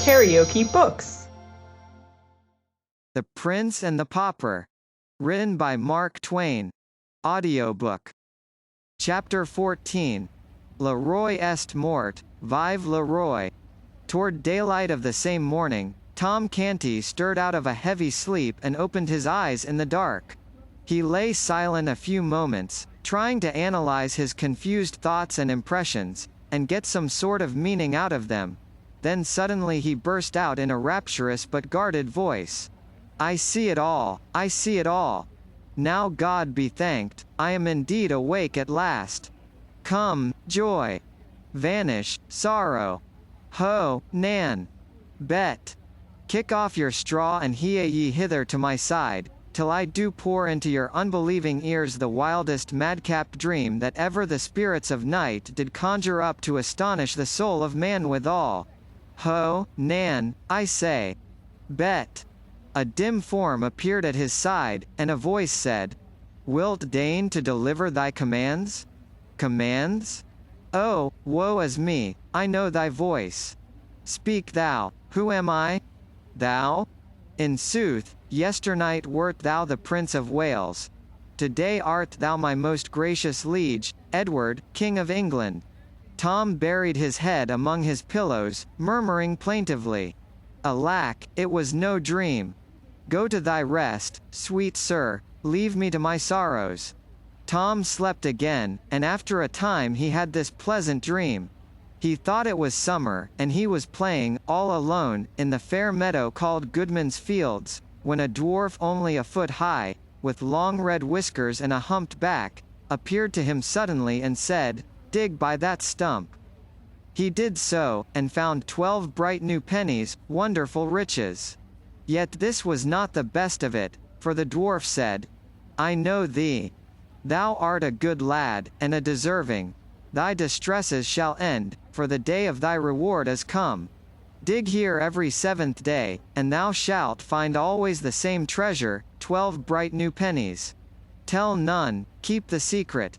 KaraokeBooks. The Prince and the Pauper. Written by Mark Twain. Audiobook. Chapter 14. Le Roi est mort, vive le Roi. Toward daylight of the same morning, Tom Canty stirred out of a heavy sleep and opened his eyes in the dark. He lay silent a few moments, trying to analyze his confused thoughts and impressions, and get some sort of meaning out of them. Then suddenly he burst out in a rapturous but guarded voice. "I see it all, I see it all. Now God be thanked, I am indeed awake at last. Come, joy. Vanish, sorrow. Ho, Nan. Bet. Kick off your straw and hie ye hither to my side, till I do pour into your unbelieving ears the wildest madcap dream that ever the spirits of night did conjure up to astonish the soul of man withal. Ho, Nan, I say. Bet." A dim form appeared at his side, and a voice said, "Wilt deign to deliver thy commands?" "Commands? Oh, woe is me, I know thy voice. Speak thou, who am I? Thou? In sooth, yesternight wert thou the Prince of Wales. Today art thou my most gracious liege, Edward, King of England." Tom buried his head among his pillows, murmuring plaintively, "Alack, it was no dream. Go to thy rest, sweet sir, leave me to my sorrows." Tom slept again, and after a time he had this pleasant dream. He thought it was summer, and he was playing, all alone, in the fair meadow called Goodman's Fields, when a dwarf only a foot high, with long red whiskers and a humped back, appeared to him suddenly and said, "Dig by that stump." He did so, and found 12 bright new pennies, wonderful riches. Yet this was not the best of it, for the dwarf said, "I know thee. Thou art a good lad, and a deserving. Thy distresses shall end, for the day of thy reward is come. Dig here every 7th day, and thou shalt find always the same treasure, 12 bright new pennies. Tell none, keep the secret."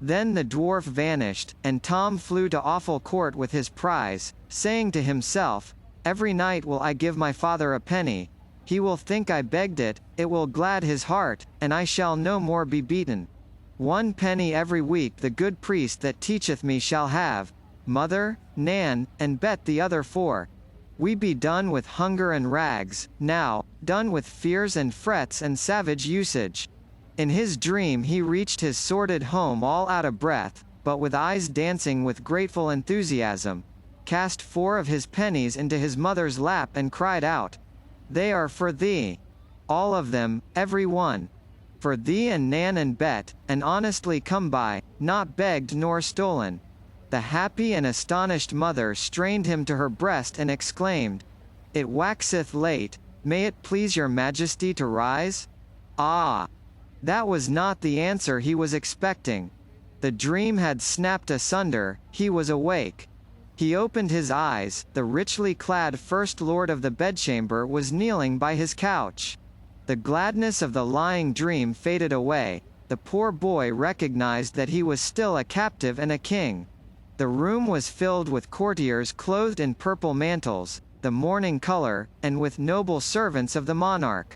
Then the dwarf vanished, and Tom flew to Awful Court with his prize, saying to himself, "Every night will I give my father a penny. He will think I begged it, it will glad his heart, and I shall no more be beaten. 1 penny every week the good priest that teacheth me shall have, Mother, Nan, and Bet the other 4. We be done with hunger and rags, now, done with fears and frets and savage usage." In his dream he reached his sordid home all out of breath, but with eyes dancing with grateful enthusiasm, cast 4 of his pennies into his mother's lap and cried out, "They are for thee. All of them, every one. For thee and Nan and Bet, and honestly come by, not begged nor stolen." The happy and astonished mother strained him to her breast and exclaimed, "It waxeth late, may it please your majesty to rise?" Ah! That was not the answer he was expecting. The dream had snapped asunder, he was awake. He opened his eyes, the richly clad First Lord of the bedchamber was kneeling by his couch. The gladness of the lying dream faded away, the poor boy recognized that he was still a captive and a king. The room was filled with courtiers clothed in purple mantles, the morning color, and with noble servants of the monarch.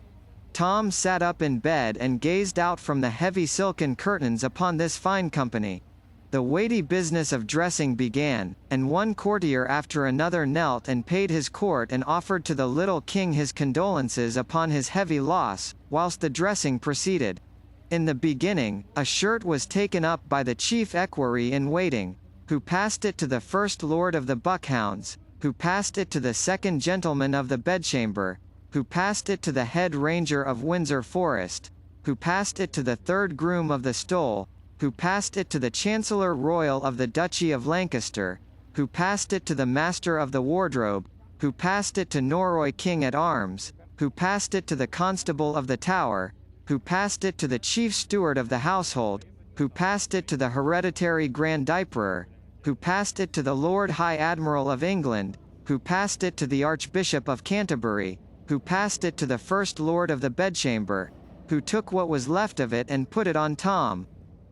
Tom sat up in bed and gazed out from the heavy silken curtains upon this fine company. The weighty business of dressing began, and one courtier after another knelt and paid his court and offered to the little king his condolences upon his heavy loss, whilst the dressing proceeded. In the beginning, a shirt was taken up by the chief equerry in waiting, who passed it to the First Lord of the Buckhounds, who passed it to the second gentleman of the bedchamber, who passed it to the head ranger of Windsor Forest, who passed it to the third groom of the stole, who passed it to the Chancellor Royal of the Duchy of Lancaster, who passed it to the Master of the Wardrobe, who passed it to Norroy King at Arms, who passed it to the Constable of the Tower, who passed it to the Chief Steward of the Household, who passed it to the Hereditary Grand Diaperer, who passed it to the Lord High Admiral of England, who passed it to the Archbishop of Canterbury, who passed it to the First Lord of the Bedchamber, who took what was left of it and put it on Tom.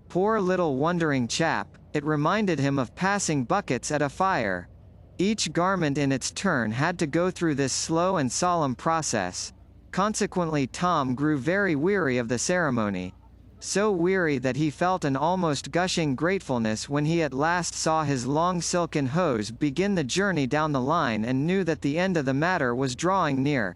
Poor little wondering chap, it reminded him of passing buckets at a fire. Each garment in its turn had to go through this slow and solemn process. Consequently, Tom grew very weary of the ceremony. So weary that he felt an almost gushing gratefulness when he at last saw his long silken hose begin the journey down the line and knew that the end of the matter was drawing near.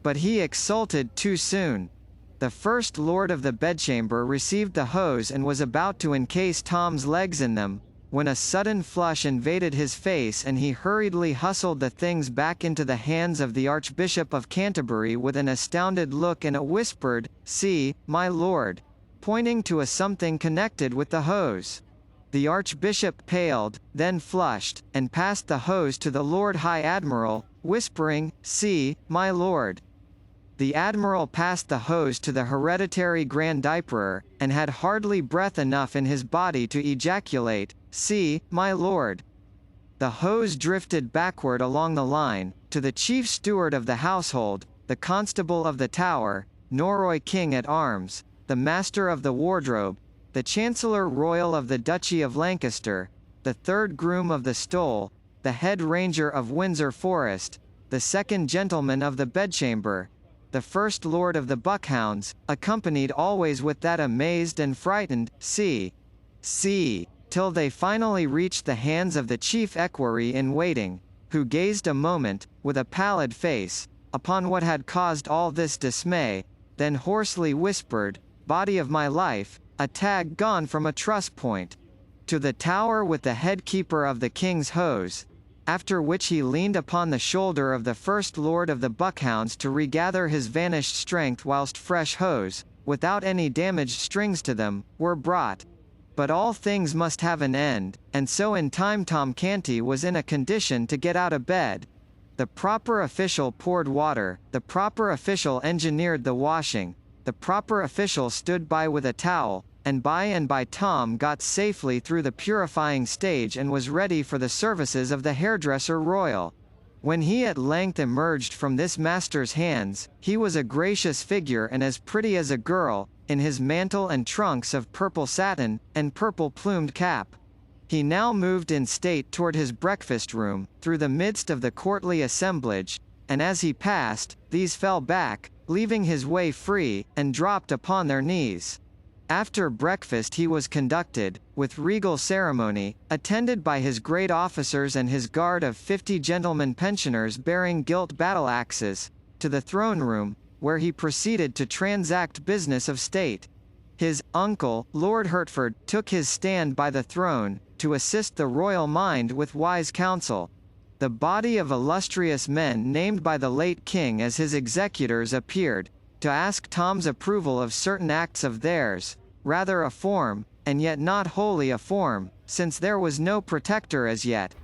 But he exulted too soon. The First Lord of the bedchamber received the hose and was about to encase Tom's legs in them, when a sudden flush invaded his face and he hurriedly hustled the things back into the hands of the Archbishop of Canterbury with an astounded look and a whispered, "See, my lord," pointing to a something connected with the hose. The Archbishop paled, then flushed, and passed the hose to the Lord High Admiral, whispering, "See, my lord." The Admiral passed the hose to the hereditary Grand Diaperer, and had hardly breath enough in his body to ejaculate, "See, my lord." The hose drifted backward along the line, to the Chief Steward of the household, the Constable of the Tower, Norroy King at Arms, the Master of the Wardrobe, the Chancellor Royal of the Duchy of Lancaster, the Third Groom of the Stole, the Head Ranger of Windsor Forest, the Second Gentleman of the Bedchamber, the First Lord of the Buckhounds, accompanied always with that amazed and frightened, "See, see," till they finally reached the hands of the chief equerry in waiting, who gazed a moment, with a pallid face, upon what had caused all this dismay, then hoarsely whispered, "Body of my life, a tag gone from a truss point." To the Tower with the head keeper of the king's hose, after which he leaned upon the shoulder of the First Lord of the Buckhounds to regather his vanished strength whilst fresh hose, without any damaged strings to them, were brought. But all things must have an end, and so in time Tom Canty was in a condition to get out of bed. The proper official poured water, the proper official engineered the washing, the proper official stood by with a towel, and by Tom got safely through the purifying stage and was ready for the services of the hairdresser royal. When he at length emerged from this master's hands, he was a gracious figure and as pretty as a girl, in his mantle and trunks of purple satin, and purple-plumed cap. He now moved in state toward his breakfast-room, through the midst of the courtly assemblage, and as he passed, these fell back, leaving his way free, and dropped upon their knees. After breakfast he was conducted, with regal ceremony, attended by his great officers and his guard of 50 gentlemen pensioners bearing gilt battle-axes, to the throne-room, where he proceeded to transact business of state. His uncle, Lord Hertford, took his stand by the throne, to assist the royal mind with wise counsel. The body of illustrious men named by the late king as his executors appeared, to ask Tom's approval of certain acts of theirs, rather a form, and yet not wholly a form, since there was no protector as yet.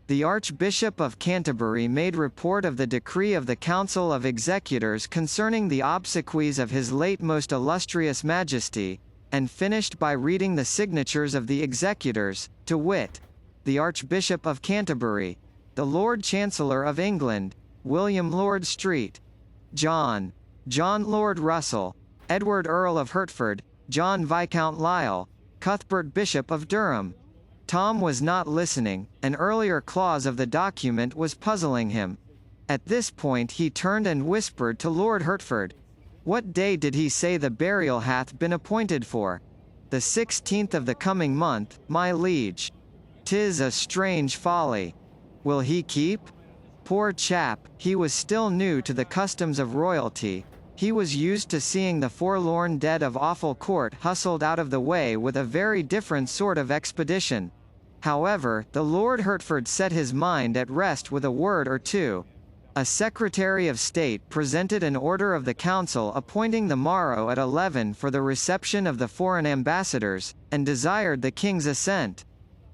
The Archbishop of Canterbury made report of the decree of the Council of Executors concerning the obsequies of his late most illustrious Majesty, and finished by reading the signatures of the executors, to wit, the Archbishop of Canterbury, the Lord Chancellor of England, William Lord Street, John Lord Russell, Edward Earl of Hertford, John Viscount Lisle, Cuthbert Bishop of Durham. Tom was not listening, an earlier clause of the document was puzzling him. At this point he turned and whispered to Lord Hertford, "What day did he say the burial hath been appointed for?" "The 16th of the coming month, my liege." "'Tis a strange folly. Will he keep?" Poor chap, he was still new to the customs of royalty. He was used to seeing the forlorn dead of awful court hustled out of the way with a very different sort of expedition. However, the Lord Hertford set his mind at rest with a word or two. A Secretary of State presented an order of the Council appointing the morrow at 11 for the reception of the foreign ambassadors, and desired the King's assent.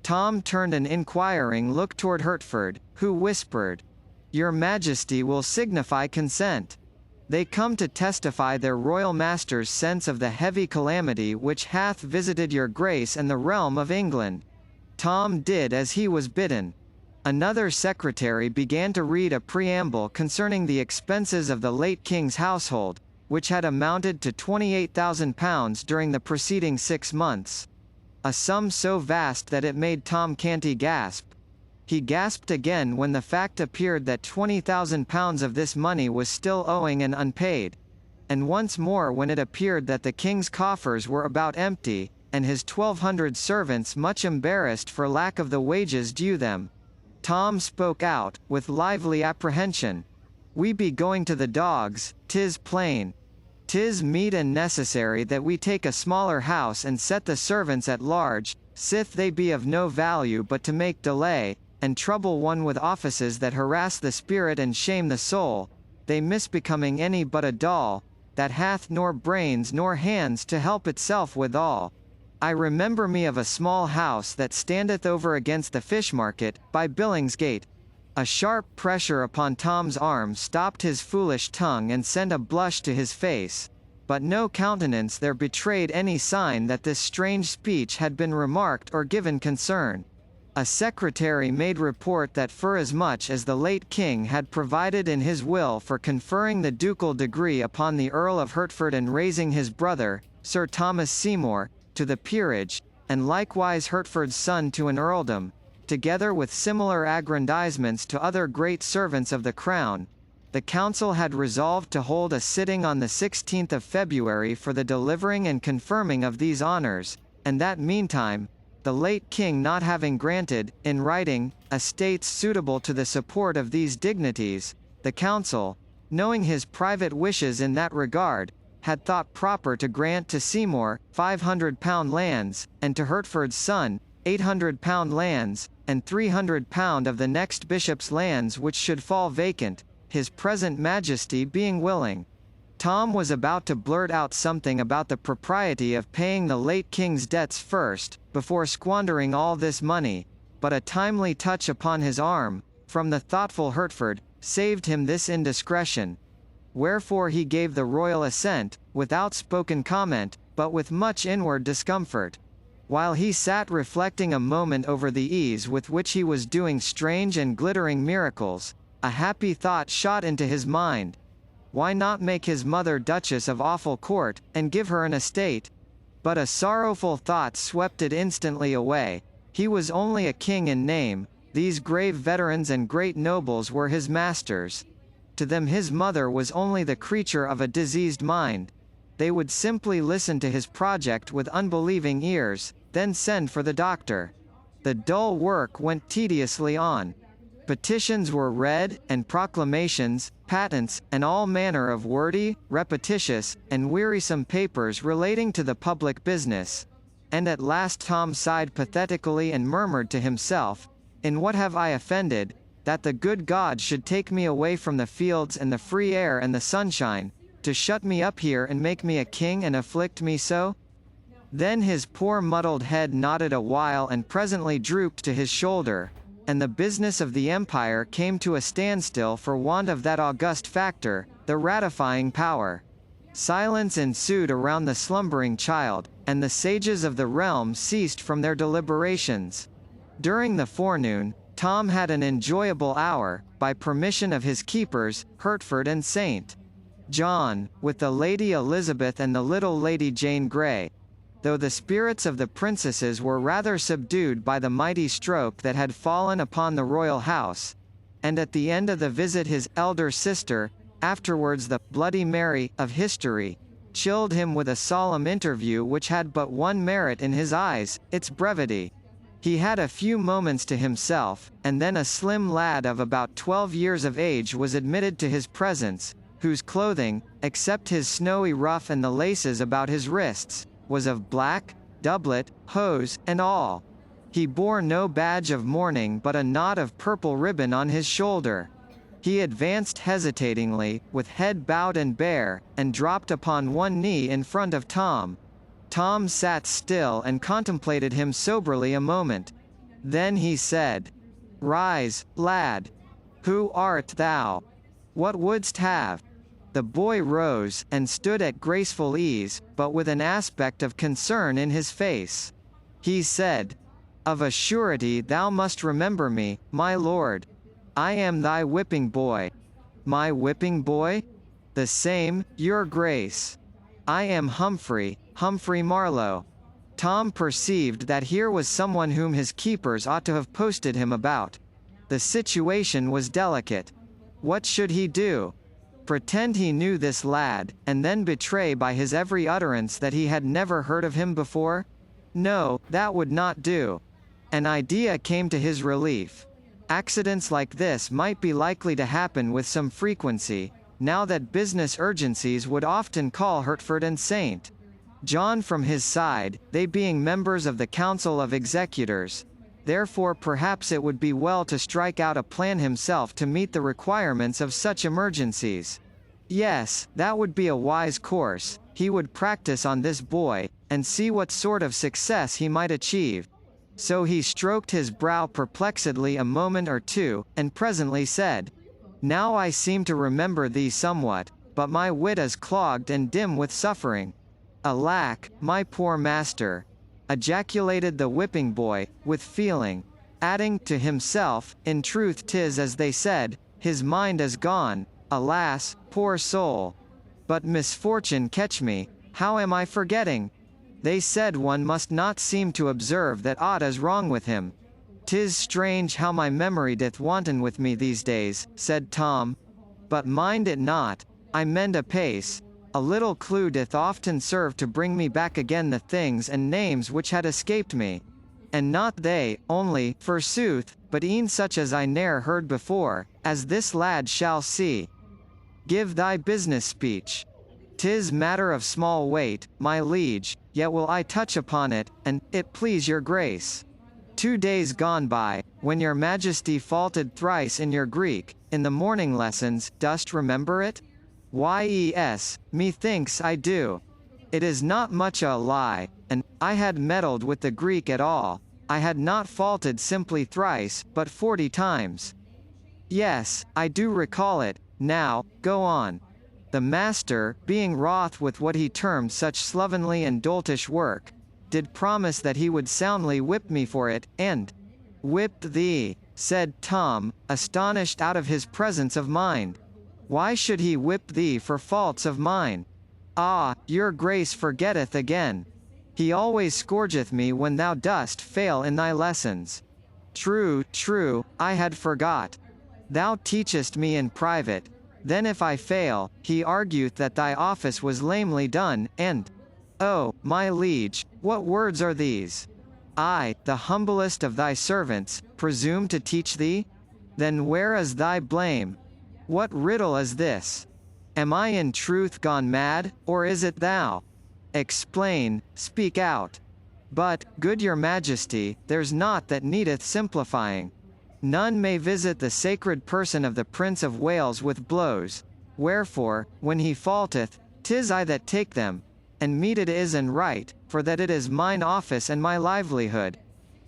Tom turned an inquiring look toward Hertford, who whispered, "Your Majesty will signify consent. They come to testify their royal master's sense of the heavy calamity which hath visited your grace and the realm of England." Tom did as he was bidden. Another secretary began to read a preamble concerning the expenses of the late king's household, which had amounted to £28,000 during the preceding 6 months. A sum so vast that it made Tom Canty gasp. He gasped again when the fact appeared that £20,000 of this money was still owing and unpaid. And once more when it appeared that the king's coffers were about empty, and his 1,200 servants much embarrassed for lack of the wages due them. Tom spoke out, with lively apprehension. "We be going to the dogs, 'tis plain. 'Tis meet and necessary that we take a smaller house and set the servants at large, sith they be of no value but to make delay, and trouble one with offices that harass the spirit and shame the soul, they misbecoming any but a doll, that hath nor brains nor hands to help itself withal. I remember me of a small house that standeth over against the fish market, by Billingsgate." A sharp pressure upon Tom's arm stopped his foolish tongue and sent a blush to his face, but no countenance there betrayed any sign that this strange speech had been remarked or given concern. A secretary made report that forasmuch as the late king had provided in his will for conferring the ducal degree upon the Earl of Hertford and raising his brother, Sir Thomas Seymour, to the peerage, and likewise Hertford's son to an earldom, together with similar aggrandizements to other great servants of the crown, the council had resolved to hold a sitting on the 16th of February for the delivering and confirming of these honours, and that meantime, the late king not having granted, in writing, estates suitable to the support of these dignities, the council, knowing his private wishes in that regard, had thought proper to grant to Seymour £500 lands, and to Hertford's son £800 lands, and £300 of the next bishop's lands which should fall vacant, his present majesty being willing. Tom was about to blurt out something about the propriety of paying the late king's debts first, before squandering all this money, but a timely touch upon his arm, from the thoughtful Hertford, saved him this indiscretion. Wherefore he gave the royal assent, without spoken comment, but with much inward discomfort. While he sat reflecting a moment over the ease with which he was doing strange and glittering miracles, a happy thought shot into his mind. Why not make his mother Duchess of Awful Court, and give her an estate? But a sorrowful thought swept it instantly away. He was only a king in name, these grave veterans and great nobles were his masters. To them his mother was only the creature of a diseased mind. They would simply listen to his project with unbelieving ears, then send for the doctor. The dull work went tediously on. Petitions were read, and proclamations, patents, and all manner of wordy, repetitious, and wearisome papers relating to the public business. And at last Tom sighed pathetically and murmured to himself, "In what have I offended, that the good God should take me away from the fields and the free air and the sunshine, to shut me up here and make me a king and afflict me so?" Then his poor muddled head nodded a while and presently drooped to his shoulder, and the business of the empire came to a standstill for want of that august factor, the ratifying power. Silence ensued around the slumbering child, and the sages of the realm ceased from their deliberations. During the forenoon, Tom had an enjoyable hour, by permission of his keepers, Hertford and St. John, with the Lady Elizabeth and the little Lady Jane Grey. Though the spirits of the princesses were rather subdued by the mighty stroke that had fallen upon the royal house, and at the end of the visit his elder sister, afterwards the Bloody Mary of history, chilled him with a solemn interview which had but one merit in his eyes, its brevity. He had a few moments to himself, and then a slim lad of about 12 years of age was admitted to his presence, whose clothing, except his snowy ruff and the laces about his wrists, was of black, doublet, hose, and all. He bore no badge of mourning but a knot of purple ribbon on his shoulder. He advanced hesitatingly, with head bowed and bare, and dropped upon one knee in front of Tom. Tom sat still and contemplated him soberly a moment. Then he said, "Rise, lad. Who art thou? What wouldst have?" The boy rose, and stood at graceful ease, but with an aspect of concern in his face. He said, "Of a surety thou must remember me, my lord. I am thy whipping boy." "My whipping boy?" "The same, your grace. I am Humphrey Marlowe." Tom perceived that here was someone whom his keepers ought to have posted him about. The situation was delicate. What should he do? Pretend he knew this lad, and then betray by his every utterance that he had never heard of him before? No, that would not do. An idea came to his relief. Accidents like this might be likely to happen with some frequency, now that business urgencies would often call Hertford and St. John from his side, they being members of the Council of Executors. Therefore perhaps it would be well to strike out a plan himself to meet the requirements of such emergencies. Yes, that would be a wise course. He would practice on this boy, and see what sort of success he might achieve. So he stroked his brow perplexedly a moment or two, and presently said, "Now I seem to remember thee somewhat, but my wit is clogged and dim with suffering. Alack, my poor master!" ejaculated the whipping boy, with feeling, adding, to himself, "In truth 'tis as they said, his mind is gone, alas, poor soul! But misfortune catch me, how am I forgetting? They said one must not seem to observe that aught is wrong with him. 'Tis strange how my memory doth wanton with me these days," said Tom. "But mind it not, I mend apace. A little clue doth often serve to bring me back again the things and names which had escaped me. And not they, only, forsooth, but e'en such as I ne'er heard before, as this lad shall see. Give thy business speech. 'Tis matter of small weight, my liege, yet will I touch upon it, and, it please your grace. 2 days gone by, when your majesty faulted thrice in your Greek, in the morning lessons, dost remember it? Yes, methinks I do. It is not much a lie, and, I had meddled with the Greek at all, I had not faulted simply thrice, but 40 times. Yes, I do recall it. Now, go on. The master, being wroth with what he termed such slovenly and doltish work, did promise that he would soundly whip me for it, and—" "Whipped thee," said Tom, astonished out of his presence of mind. "Why should he whip thee for faults of mine? Ah, your grace forgetteth again. He always scourgeth me when thou dost fail in thy lessons. True, true, I had forgot. Thou teachest me in private. Then if I fail, he argueth that thy office was lamely done, and— Oh, my liege, what words are these? I, the humblest of thy servants, presume to teach thee? Then where is thy blame? What riddle is this? Am I in truth gone mad, or is it thou? Explain, speak out. But, good your majesty, there's naught that needeth simplifying. None may visit the sacred person of the Prince of Wales with blows. Wherefore, when he faulteth, 'tis I that take them, and meet it is and right, for that it is mine office and my livelihood."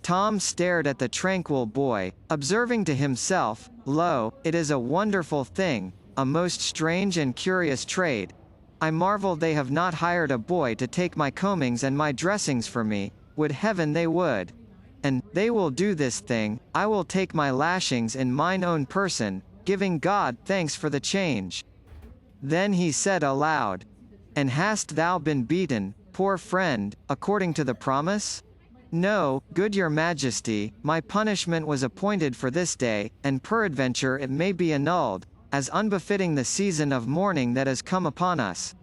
Tom stared at the tranquil boy, observing to himself, "Lo, it is a wonderful thing, a most strange and curious trade. I marvel they have not hired a boy to take my combings and my dressings for me, would heaven they would. And, they will do this thing, I will take my lashings in mine own person, giving God thanks for the change." Then he said aloud, "And hast thou been beaten, poor friend, according to the promise?" "No, good your majesty, my punishment was appointed for this day, and peradventure it may be annulled, as unbefitting the season of mourning that is come upon us.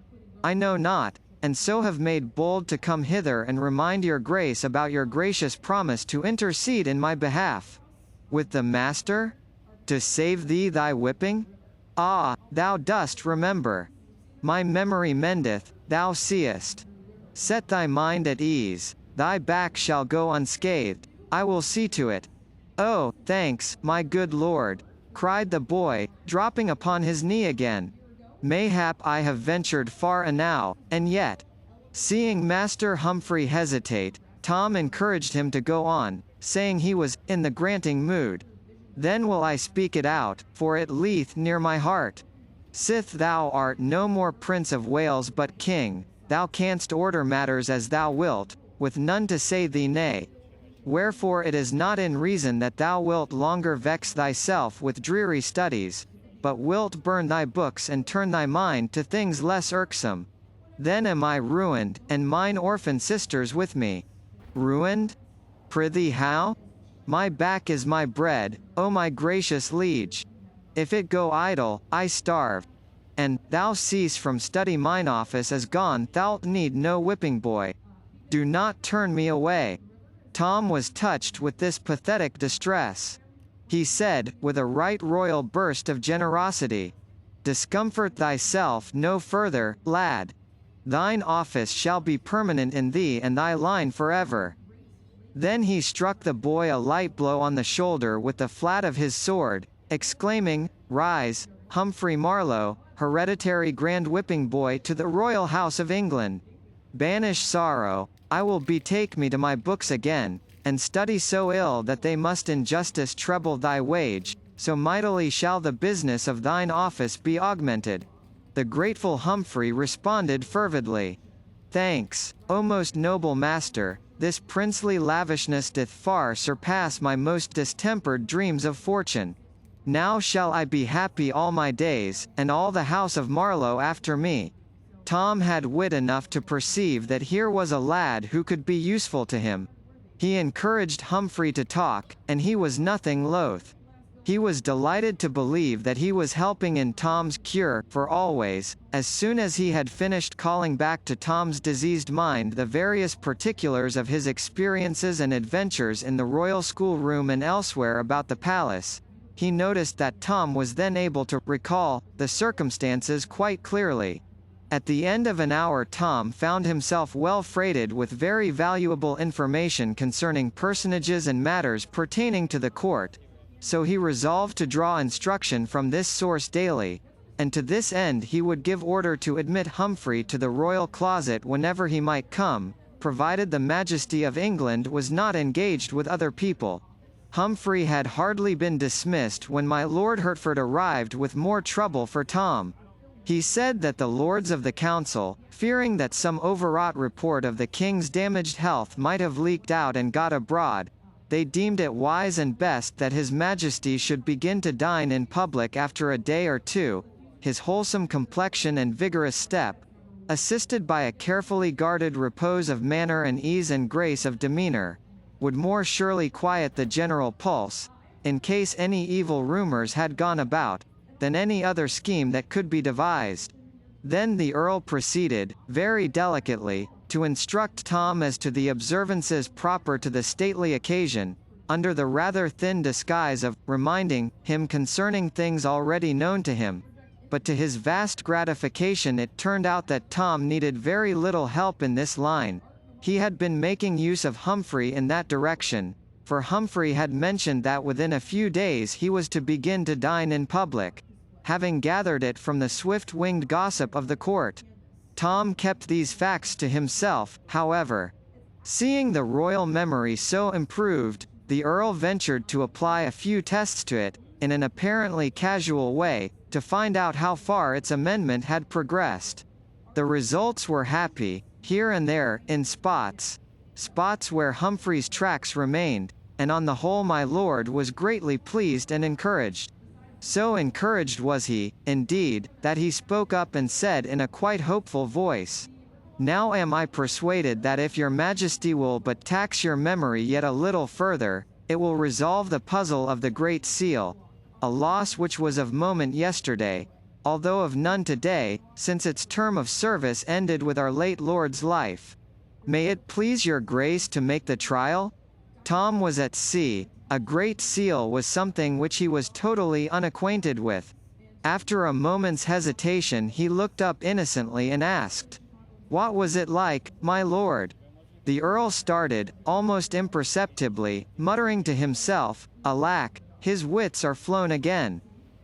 I know not, and so have made bold to come hither and remind your grace about your gracious promise to intercede in my behalf." "With the master? To save thee thy whipping? Ah, thou dost remember. My memory mendeth, thou seest. Set thy mind at ease, thy back shall go unscathed, I will see to it." "Oh, thanks, my good lord," cried the boy, dropping upon his knee again. "Mayhap I have ventured far enow, and yet—" Seeing Master Humphrey hesitate, Tom encouraged him to go on, saying he was in the granting mood. "Then will I speak it out, for it lieth near my heart. Sith thou art no more Prince of Wales but King, thou canst order matters as thou wilt, with none to say thee nay. Wherefore it is not in reason that thou wilt longer vex thyself with dreary studies, but wilt burn thy books and turn thy mind to things less irksome. Then am I ruined, and mine orphan sisters with me." "Ruined? Prithee how?" My back is my bread, O my gracious liege. If it go idle, I starve. And, thou cease from study mine office is gone thou'lt need no whipping boy. Do not turn me away. Tom was touched with this pathetic distress. He said, with a right royal burst of generosity, discomfort thyself no further, lad. Thine office shall be permanent in thee and thy line forever. Then he struck the boy a light blow on the shoulder with the flat of his sword, exclaiming, Rise, Humphrey Marlowe, hereditary grand whipping boy to the royal house of England. Banish sorrow, I will betake me to my books again, and study so ill that they must in justice treble thy wage, so mightily shall the business of thine office be augmented. The grateful Humphrey responded fervidly. Thanks, O most noble master, this princely lavishness doth far surpass my most distempered dreams of fortune. Now shall I be happy all my days, and all the house of Marlowe after me. Tom had wit enough to perceive that here was a lad who could be useful to him. He encouraged Humphrey to talk, and he was nothing loath. He was delighted to believe that he was helping in Tom's cure, for always, as soon as he had finished calling back to Tom's diseased mind the various particulars of his experiences and adventures in the royal schoolroom and elsewhere about the palace, he noticed that Tom was then able to recall the circumstances quite clearly. At the end of an hour Tom found himself well freighted with very valuable information concerning personages and matters pertaining to the court, so he resolved to draw instruction from this source daily, and to this end he would give order to admit Humphrey to the royal closet whenever he might come, provided the Majesty of England was not engaged with other people. Humphrey had hardly been dismissed when my Lord Hertford arrived with more trouble for Tom. He said that the Lords of the Council, fearing that some overwrought report of the King's damaged health might have leaked out and got abroad, they deemed it wise and best that His Majesty should begin to dine in public after a day or two. His wholesome complexion and vigorous step, assisted by a carefully guarded repose of manner and ease and grace of demeanor, would more surely quiet the general pulse, in case any evil rumors had gone about, than any other scheme that could be devised. Then the Earl proceeded, very delicately, to instruct Tom as to the observances proper to the stately occasion, under the rather thin disguise of reminding him concerning things already known to him. But to his vast gratification it turned out that Tom needed very little help in this line. He had been making use of Humphrey in that direction, for Humphrey had mentioned that within a few days he was to begin to dine in public, having gathered it from the swift-winged gossip of the court. Tom kept these facts to himself, however. Seeing the royal memory so improved, the Earl ventured to apply a few tests to it, in an apparently casual way, to find out how far its amendment had progressed. The results were happy, here and there, in spots where Humphrey's tracks remained, and on the whole my lord was greatly pleased and encouraged. So encouraged was he, indeed, that he spoke up and said in a quite hopeful voice, Now am I persuaded that if your Majesty will but tax your memory yet a little further, it will resolve the puzzle of the Great Seal, a loss which was of moment yesterday, although of none today, since its term of service ended with our late Lord's life. May it please your Grace to make the trial? Tom was at sea. A Great Seal was something which he was totally unacquainted with. After a moment's hesitation he looked up innocently and asked, What was it like, my lord? The Earl started, almost imperceptibly, muttering to himself, Alack, his wits are flown again.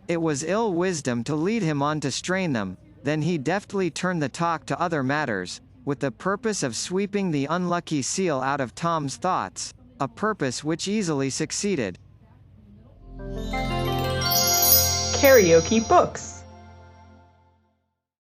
It was ill wisdom to lead him on to strain them. Then he deftly turned the talk to other matters, with the purpose of sweeping the unlucky seal out of Tom's thoughts, a purpose which easily succeeded. Karaoke Books.